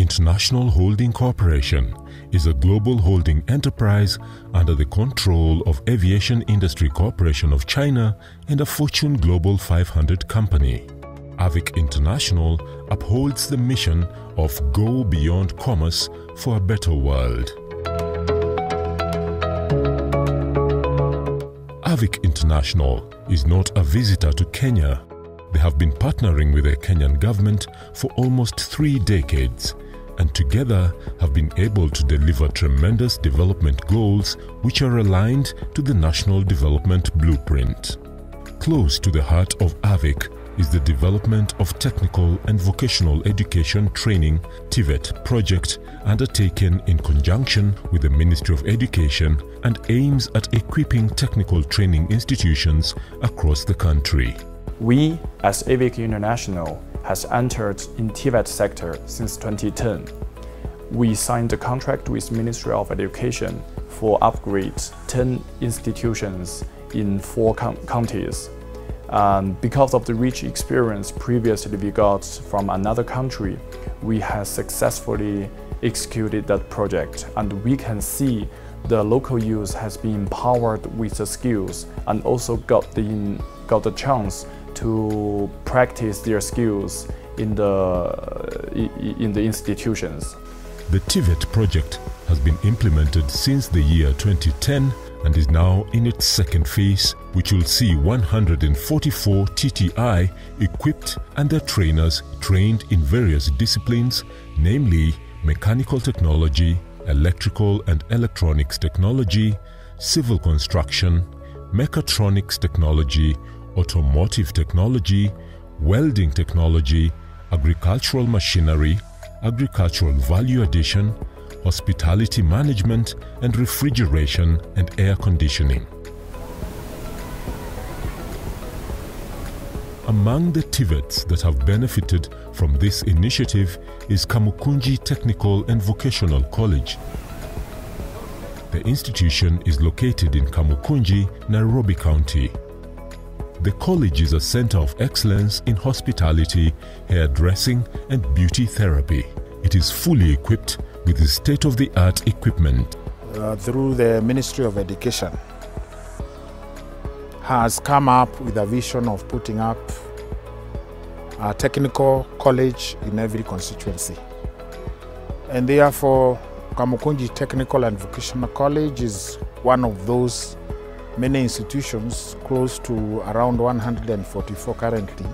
International Holding Corporation is a global holding enterprise under the control of Aviation Industry Corporation of China and a Fortune Global 500 company. Avic International upholds the mission of Go Beyond Commerce for a Better World. Avic International is not a visitor to Kenya. They have been partnering with the Kenyan government for almost 3 decades and together have been able to deliver tremendous development goals which are aligned to the National Development Blueprint. Close to the heart of Avic is the development of technical and vocational education training TVET project undertaken in conjunction with the Ministry of Education and aims at equipping technical training institutions across the country. We, as Avic International, has entered in TVET sector since 2010. We signed a contract with Ministry of Education for upgrade 10 institutions in 4 counties. Because of the rich experience previously we got from another country, we have successfully executed that project, and we can see the local youth has been empowered with the skills and also got the chance to practice their skills in the institutions. The TVET project has been implemented since the year 2010 and is now in its second phase, which will see 144 TTI equipped and their trainers trained in various disciplines, namely mechanical technology, electrical and electronics technology, civil construction, mechatronics technology, automotive technology, welding technology, agricultural machinery, agricultural value addition, hospitality management, and refrigeration and air conditioning. Among the TVETs that have benefited from this initiative is Kamukundi Technical and Vocational College. The institution is located in Kamukundi, Nairobi County. The college is a center of excellence in hospitality, hairdressing, and beauty therapy. It is fully equipped with the state-of-the-art equipment. Through the Ministry of Education, has come up with a vision of putting up a technical college in every constituency. And therefore, Kamukundi Technical and Vocational College is one of those many institutions, close to around 144 currently,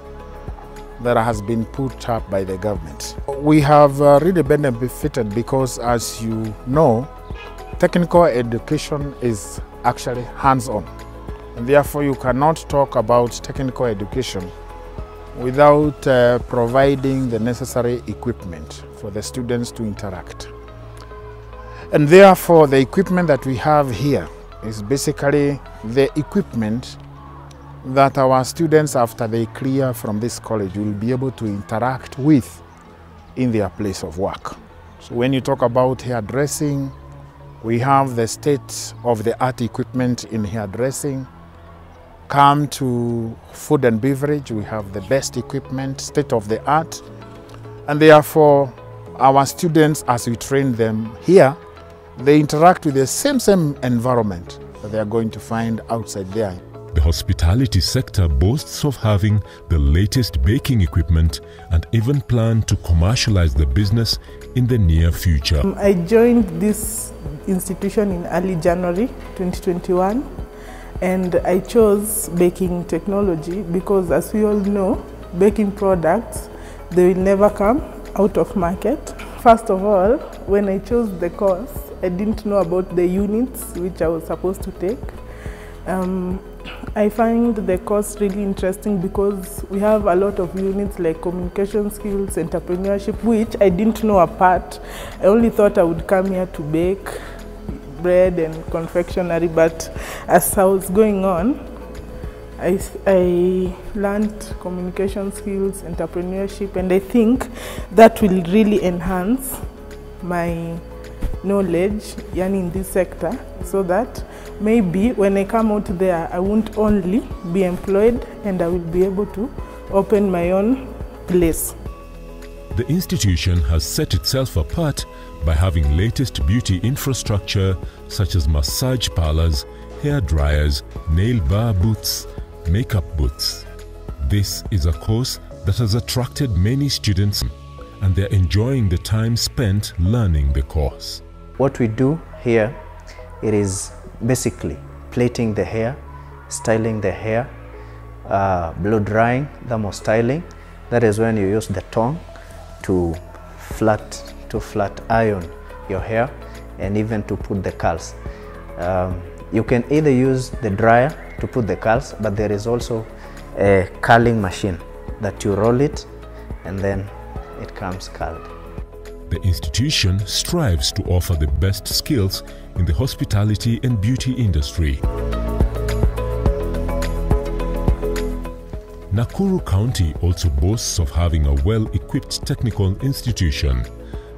that has been put up by the government. We have really benefited because, as you know, technical education is actually hands-on. And therefore, you cannot talk about technical education without providing the necessary equipment for the students to interact. And therefore, the equipment that we have here is basically the equipment that our students, after they clear from this college, will be able to interact with in their place of work. So when you talk about hairdressing, we have the state-of-the-art equipment in hairdressing. Come to food and beverage, we have the best equipment, state-of-the-art. And therefore, our students, as we train them here, they interact with the same environment that they are going to find outside there. The hospitality sector boasts of having the latest baking equipment and even plan to commercialize the business in the near future. I joined this institution in early January 2021, and I chose baking technology because, as we all know, baking products, they will never come out of market. First of all, when I chose the course, I didn't know about the units which I was supposed to take. I find the course really interesting because we have a lot of units like communication skills, entrepreneurship, which I didn't know apart. I only thought I would come here to bake bread and confectionery, but as I was going on, I learned communication skills, entrepreneurship, and I think that will really enhance my knowledge in this sector, so that maybe when I come out there, I won't only be employed and I will be able to open my own place. The institution has set itself apart by having latest beauty infrastructure such as massage parlors, hair dryers, nail bar booths, makeup booths. This is a course that has attracted many students, and they're enjoying the time spent learning the course. What we do here, it is basically plaiting the hair, styling the hair, blow drying, thermal styling. That is when you use the tongue to flat iron your hair and even to put the curls. You can either use the dryer to put the curls, but there is also a curling machine that you roll it and then it comes curled. The institution strives to offer the best skills in the hospitality and beauty industry. Nakuru County also boasts of having a well-equipped technical institution.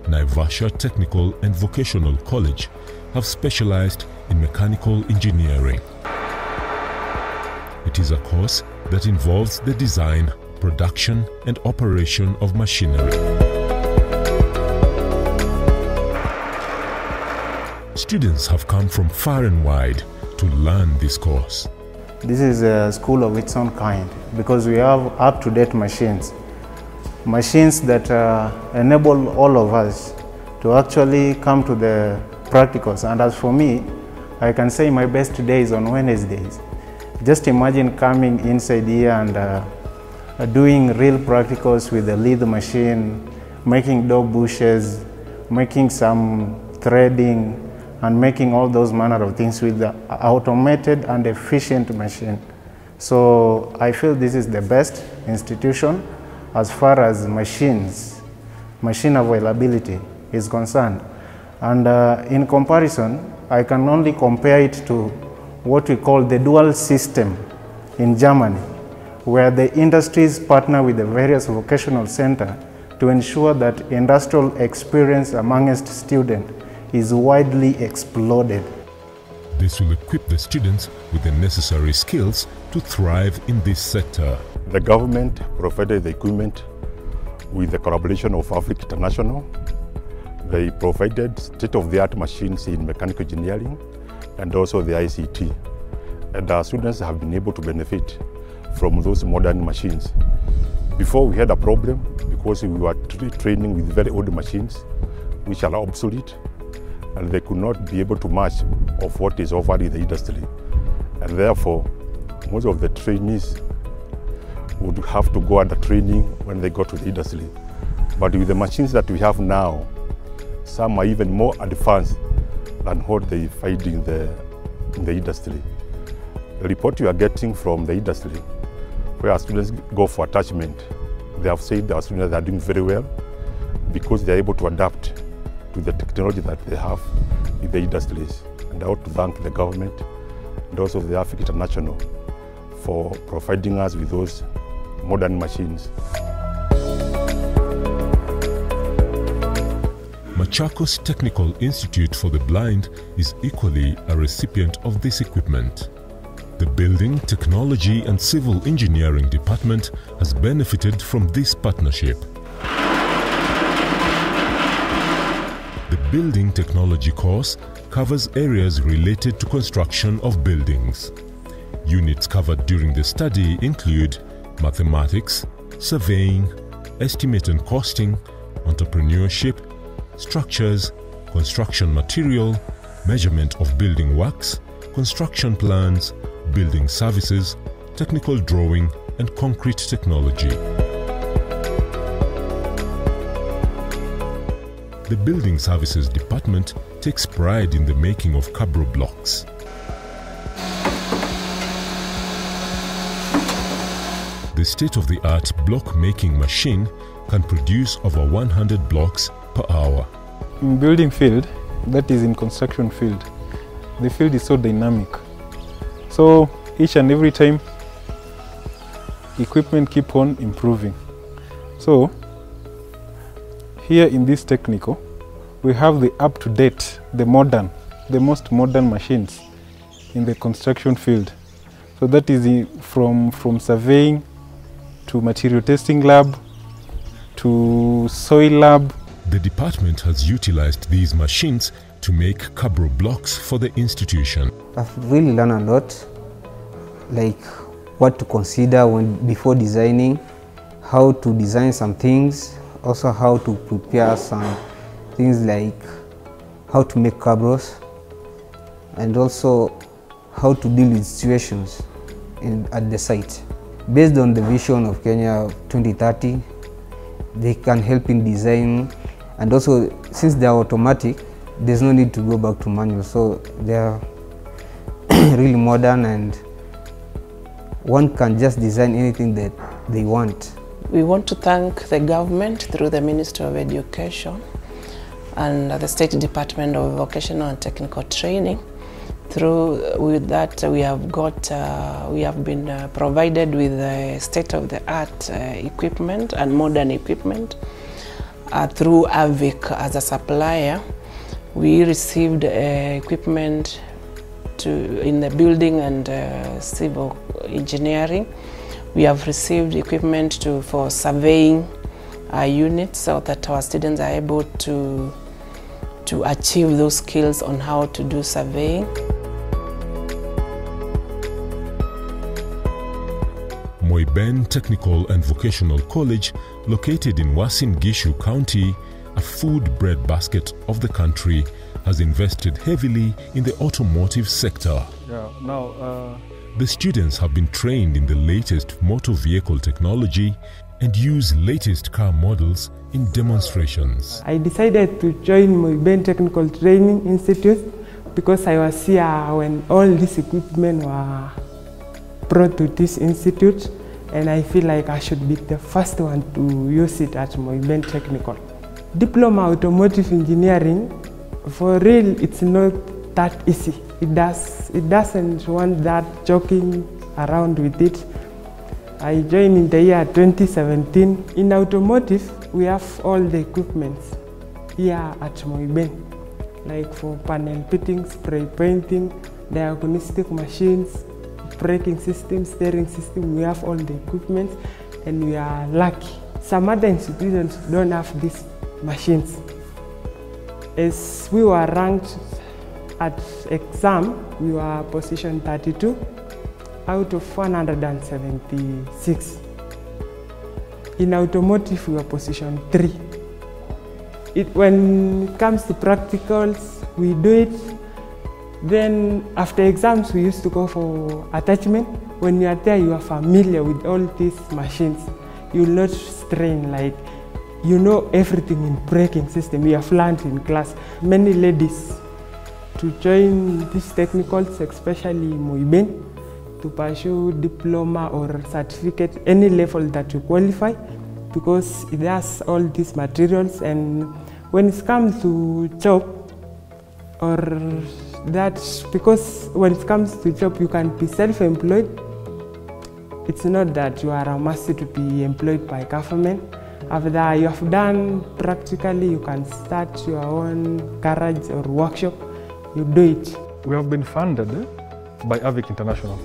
Naivasha Technical and Vocational College have specialized in mechanical engineering. It is a course that involves the design, production and operation of machinery. Students have come from far and wide to learn this course. This is a school of its own kind because we have up-to-date machines that enable all of us to actually come to the practicals. And as for me, I can say my best days on Wednesdays. Just imagine coming inside here and doing real practicals with the lathe machine, making dog bushes, making some threading, and making all those manner of things with the automated and efficient machine. So I feel this is the best institution as far as machine availability is concerned. And in comparison, I can only compare it to what we call the dual system in Germany, where the industries partner with the various vocational centers to ensure that industrial experience amongst students is widely exploded. This will equip the students with the necessary skills to thrive in this sector. The government provided the equipment with the collaboration of Avic International. They provided state-of-the-art machines in mechanical engineering and also the ICT. And our students have been able to benefit from those modern machines. Before we had a problem because we were training with very old machines which are obsolete, and they could not be able to match of what is offered in the industry. And therefore, most of the trainees would have to go under training when they got to the industry. But with the machines that we have now, some are even more advanced than what they find in the industry. The report we are getting from the industry, where our students go for attachment, they have said our students are doing very well because they are able to adapt to the technology that they have in the industries. And I want to thank the government and also the Avic International for providing us with those modern machines. Machakos Technical Institute for the Blind is equally a recipient of this equipment. The Building, Technology and Civil Engineering Department has benefited from this partnership. The Building Technology course covers areas related to construction of buildings. Units covered during the study include mathematics, surveying, estimate and costing, entrepreneurship, structures, construction material, measurement of building works, construction plans, building services, technical drawing and concrete technology. The Building Services Department takes pride in the making of cabro blocks. The state-of-the-art block-making machine can produce over 100 blocks per hour. In building field, that is in construction field, the field is so dynamic. So each and every time, equipment keep on improving. So here in this technical, we have the up-to-date, the most modern machines in the construction field. So that is from surveying to material testing lab to soil lab. The department has utilized these machines to make cabro blocks for the institution. I've really learned a lot, like what to consider before designing, how to design some things, also how to prepare some things like how to make cabros, and also how to deal with situations at the site. Based on the vision of Kenya 2030, they can help in design, and also since they are automatic, there's no need to go back to manual, so they are really modern and one can just design anything that they want. We want to thank the government through the Ministry of Education and the State Department of Vocational and Technical Training. With that, we have been provided with state-of-the-art equipment and modern equipment through Avic as a supplier. We received equipment in the building and civil engineering. We have received equipment for surveying units so that our students are able to achieve those skills on how to do surveying. Moiben Technical and Vocational College, located in Uasin Gishu County, a food breadbasket of the country, has invested heavily in the automotive sector. The students have been trained in the latest motor vehicle technology and use latest car models in demonstrations. I decided to join Moiben Technical Training Institute because I was here when all this equipment were brought to this institute, and I feel like I should be the first one to use it at Moiben Technical. Diploma Automotive Engineering, for real, it's not that easy. It doesn't want that joking around with it. I joined in the year 2017. In automotive, we have all the equipment here at Moiben, like for panel fitting, spray painting, diagnostic machines, braking system, steering system. We have all the equipment and we are lucky. Some other institutions don't have these machines. As we were ranked at exam, we were position 32 out of 176. In automotive, we were position 3. When it comes to practicals, we do it. Then after exams, we used to go for attachment. When you are there, you are familiar with all these machines. You will not strain, like you know everything in braking system. You have learned in class. Many ladies to join these technicals, especially Moiben, to pursue diploma or certificate, any level that you qualify, because it has all these materials. And when it comes to job, or that's because when it comes to job, you can be self-employed. It's not that you are a must to be employed by government. After you have done practically, you can start your own garage or workshop. You do it. We have been funded by Avic International.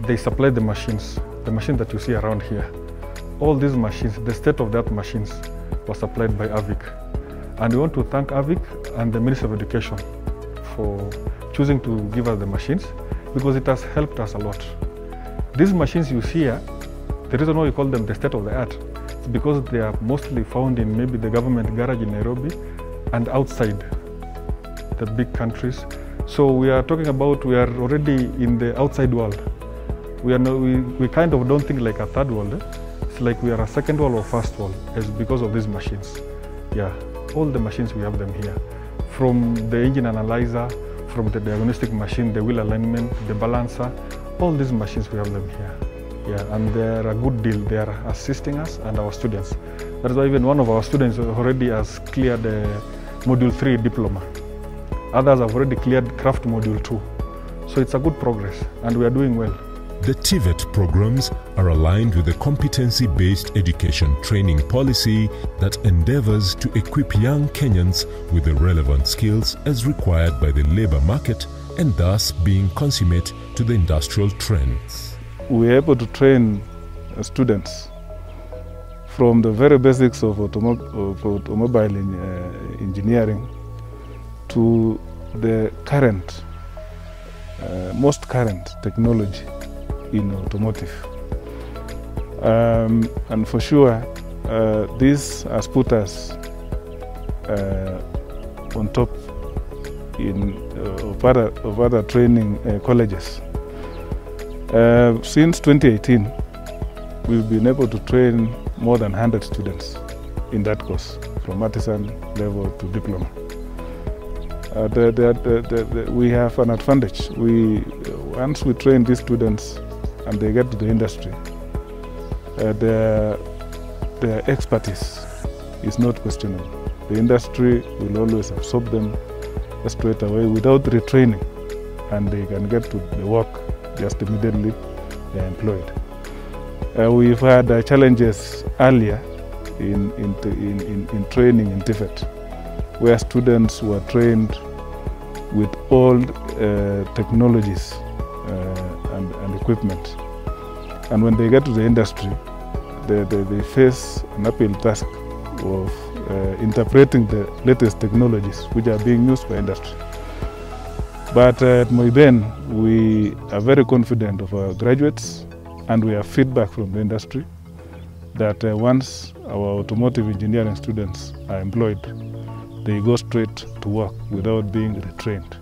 They supply the machines that you see around here. All these machines, the state-of-the-art machines, were supplied by Avic. And we want to thank Avic and the Ministry of Education for choosing to give us the machines, because it has helped us a lot. These machines you see here, the reason why we call them the state-of-the-art is because they are mostly found in maybe the government garage in Nairobi and outside the big countries. So we are talking about, we are already in the outside world. We kind of don't think like a third world. It's like we are a second world or first world. It's because of these machines. Yeah, all the machines, we have them here. From the engine analyzer, from the diagnostic machine, the wheel alignment, the balancer, all these machines, we have them here. Yeah, and they're a good deal. They are assisting us and our students. That's why even one of our students already has cleared the Module 3 diploma. Others have already cleared Craft Module 2. So it's a good progress, and we are doing well. The TVET programs are aligned with the competency-based education training policy that endeavors to equip young Kenyans with the relevant skills as required by the labor market, and thus being consummate to the industrial trends. We are able to train students from the very basics of automobile engineering to the current, most current technology in automotive. And for sure, this has put us on top of other training colleges. Since 2018, we've been able to train more than 100 students in that course, from artisan level to diploma. We have an advantage. Once we train these students and they get to the industry, their expertise is not questionable. The industry will always absorb them straight away without retraining, and they can get to the work just immediately they are employed. We've had challenges earlier in training in TVET, where students were trained with old technologies and equipment. And when they get to the industry, they face an uphill task of interpreting the latest technologies which are being used by industry. But at Moiben, we are very confident of our graduates, and we have feedback from the industry that once our automotive engineering students are employed, they go straight to work without being retrained.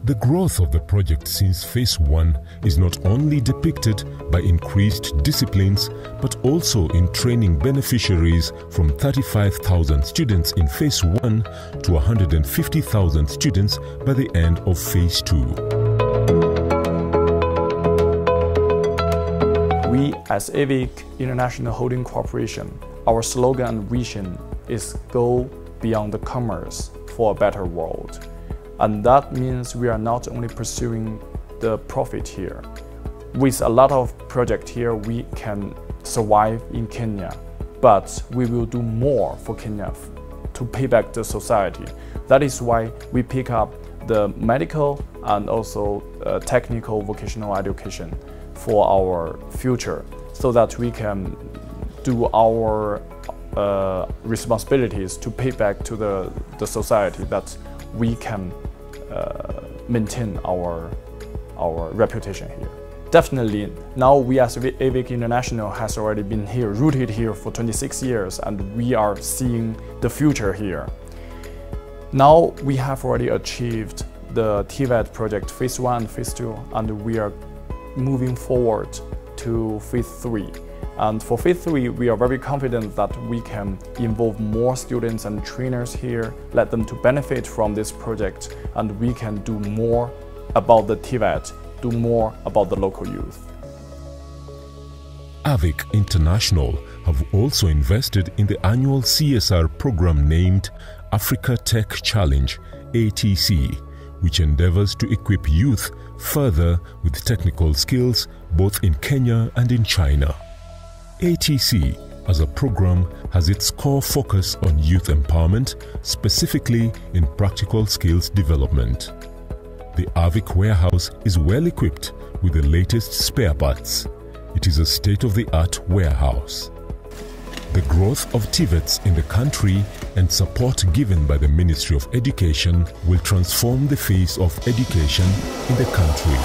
The growth of the project since Phase 1 is not only depicted by increased disciplines, but also in training beneficiaries from 35,000 students in Phase 1 to 150,000 students by the end of Phase 2. We, as Avic International Holding Corporation, our slogan and vision is "Go beyond the commerce for a better world." And that means we are not only pursuing the profit here. With a lot of projects here, we can survive in Kenya, but we will do more for Kenya to pay back the society. That is why we pick up the medical and also technical vocational education for our future, so that we can do our responsibilities to pay back to the society, that we can maintain our reputation here. Definitely, now we as Avic International has already been here, rooted here for 26 years, and we are seeing the future here. Now we have already achieved the TVET project Phase 1 and Phase 2, and we are moving forward to Phase 3. And for Phase 3, we are very confident that we can involve more students and trainers here, let them to benefit from this project, and we can do more about the TVET, do more about the local youth. Avic International have also invested in the annual CSR program named Africa Tech Challenge, ATC, which endeavors to equip youth further with technical skills both in Kenya and in China. ATC as a program has its core focus on youth empowerment, specifically in practical skills development. The Avic warehouse is well equipped with the latest spare parts. It is a state-of-the-art warehouse. The growth of TVETs in the country and support given by the Ministry of Education will transform the face of education in the country.